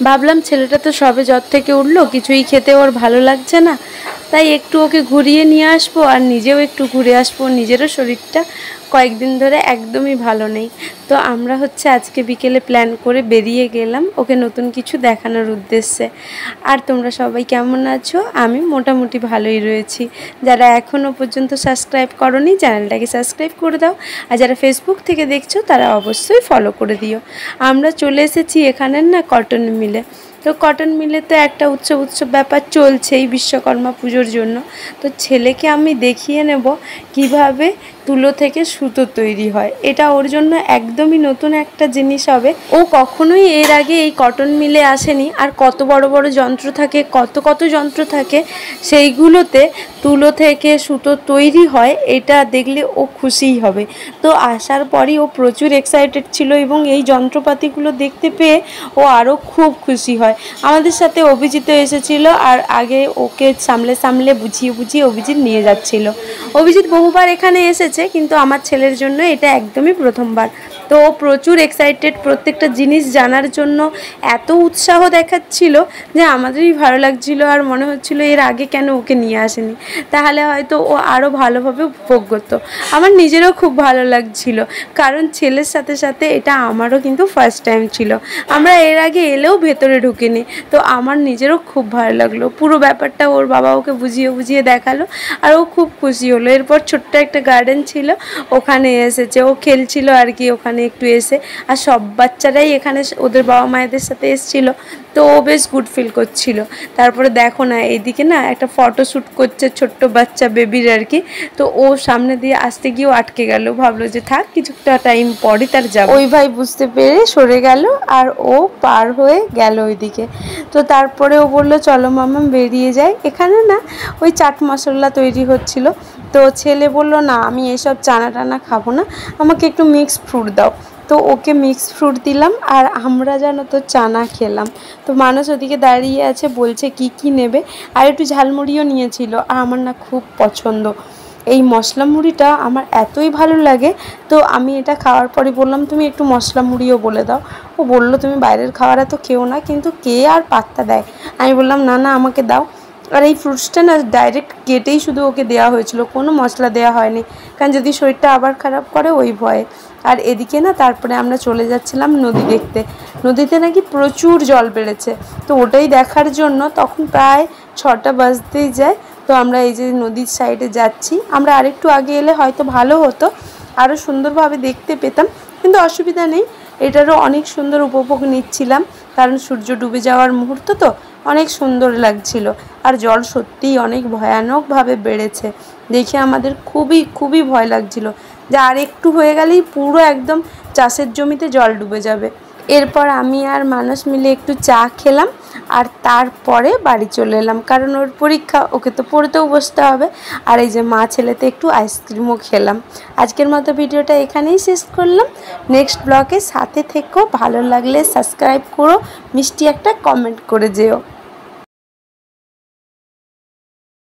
ভাবলাম ছেলেটা তো সবে জ্বর থেকে উঠলো, কিছুই খেতে ওর ভালো লাগছে না, তাই একটু ওকে ঘুরিয়ে নিয়ে আসবো আর নিজেও একটু ঘুরে আসবো। নিজেরও শরীরটা কয়েকদিন ধরে একদমই ভালো নেই। তো আমরা আজকে বিকেলে প্ল্যান করে বেরিয়ে গেলাম ওকে নতুন কিছু দেখানোর উদ্দেশ্যে। আর তোমরা সবাই কেমন আছো? আমি মোটামুটি ভালোই রয়েছি। যারা এখনও পর্যন্ত সাবস্ক্রাইব করোনি চ্যানেলটাকে সাবস্ক্রাইব করে দাও, আর যারা ফেসবুক থেকে দেখছো তারা অবশ্যই ফলো করে দিও। আমরা চলে এসেছি এখানের না কটন মিলে। তো কটন মিলে তো একটা উৎসব ব্যাপার চলছেই বিশ্বকর্মা পুজোর জন্য। তো ছেলেকে আমি দেখিয়ে নেব কিভাবে তুলো থেকে সুতো তৈরি হয়। এটা ওর জন্য একদমই নতুন একটা জিনিস হবে। ও কখনোই এর আগে এই কটন মিলে আসেনি। আর কত বড় বড় যন্ত্র থাকে, কত যন্ত্র থাকে, সেইগুলোতে তুলো থেকে সুতো তৈরি হয়, এটা দেখলে ও খুশিই হবে। তো আসার পরই ও প্রচুর এক্সাইটেড ছিল এবং এই যন্ত্রপাতিগুলো দেখতে পেয়ে ও আরও খুব খুশি হয়। আমাদের সাথে অভিজিৎ এসেছিল, আর আগে ওকে সামলে বুঝিয়ে অভিজিৎ নিয়ে যাচ্ছিল। অভিজিৎ বহুবার এখানে এসেছে, কিন্তু আমার ছেলের জন্য এটা একদমই প্রথমবার। তো ও প্রচুর এক্সাইটেড, প্রত্যেকটা জিনিস জানার জন্য এত উৎসাহ দেখাচ্ছিল যে আমাদেরই ভালো লাগছিল। আর মনে হচ্ছিল এর আগে কেন ওকে নিয়ে আসেনি, তাহলে হয়তো ও আরও ভালোভাবে উপভোগ করতো। আমার নিজেরও খুব ভালো লাগছিল, কারণ ছেলের সাথে সাথে এটা আমারও কিন্তু ফার্স্ট টাইম ছিল। আমরা এর আগে এলেও ভেতরে ঢুকিনি। তো আমার নিজেরও খুব ভালো লাগলো। পুরো ব্যাপারটা ওর বাবা ওকে বুঝিয়ে দেখালো, আর ও খুব খুশি হলো। এরপর ছোট্ট একটা গার্ডেন ছিল, ওখানে এসেছে, ও খেলছিল আর কি ওখানে একটু এসে। আর সব বাচ্চারাই এখানে ওদের বাবা মায়েদের সাথে এসেছিল, তো ও বেশ গুড ফিল করছিল। তারপরে দেখো না, এইদিকে না একটা ফটোশ্যুট করছে ছোট্ট বাচ্চা বেবির আর কি। তো ও সামনে দিয়ে আসতে গিয়েও আটকে গেল, ভাবলো যে থাক কিছুটা টাইম পরে তার যাবে। ওই ভাই বুঝতে পেরে সরে গেল, আর ও পার হয়ে গেল ওইদিকে। তো তারপরে ও বললো চলো মাম্মা বেরিয়ে যাই। এখানে না ওই চাট মশলা তৈরি হচ্ছিল। তো ছেলে বলল না, আমি এসব চানা টানা খাবো না, আমাকে একটু মিক্স ফ্রুট দাও। তো ওকে মিক্স ফ্রুট দিলাম, আর আমরা জানো তো চানা খেলাম। তো মানুষ ওদিকে দাঁড়িয়ে আছে, বলছে কি নেবে, আর একটু ঝালমুড়িও নিয়েছিল। আর আমার না খুব পছন্দ এই মশলা মুড়িটা, আমার এতই ভালো লাগে। তো আমি এটা খাওয়ার পরে বললাম তুমি একটু মশলা মুড়িও বলে দাও। ও বললো তুমি বাইরের খাবার এত খেও না, কিন্তু কে আর পাত্তা দেয়। আমি বললাম না আমাকে দাও। আর এই ফ্রুটসটা না ডাইরেক্ট কেটেই শুধু ওকে দেওয়া হয়েছিল, কোনো মশলা দেওয়া হয়নি, কারণ যদি শরীরটা আবার খারাপ করে ওই ভয়ে। আর এদিকে না তারপরে আমরা চলে যাচ্ছিলাম নদী দেখতে। নদীতে নাকি প্রচুর জল বেড়েছে, তো ওটাই দেখার জন্য তখন প্রায় 6টা বাজতেই যায়। তো আমরা এই যে নদীর সাইডে যাচ্ছি। আমরা আরেকটু আগে এলে হয়তো ভালো হতো, আরও সুন্দরভাবে দেখতে পেতাম, কিন্তু অসুবিধা নেই, এটারও অনেক সুন্দর উপভোগ নিচ্ছিলাম। কারণ সূর্য ডুবে যাওয়ার মুহূর্ত তো অনেক সুন্দর লাগছিল। আর জল সত্যিই অনেক ভয়ানকভাবে বেড়েছে, দেখে আমাদের খুবই ভয় লাগছিল যে আর একটু হয়ে গেলেই পুরো একদম চাষের জমিতে জল ডুবে যাবে। এরপর আমি আর মানুষ মিলে একটু চা খেলাম, আর তারপরে বাড়ি চলে এলাম, কারণ ওর পরীক্ষা, ওকে তো পড়তেও বসতে হবে। আর এই যে মা ছেলেতে একটু আইসক্রিমও খেলাম। আজকের মতো ভিডিওটা এখানেই শেষ করলাম। নেক্সট ব্লগে সাথে থেকো, ভালো লাগলে সাবস্ক্রাইব করো, মিষ্টি একটা কমেন্ট করে যেও।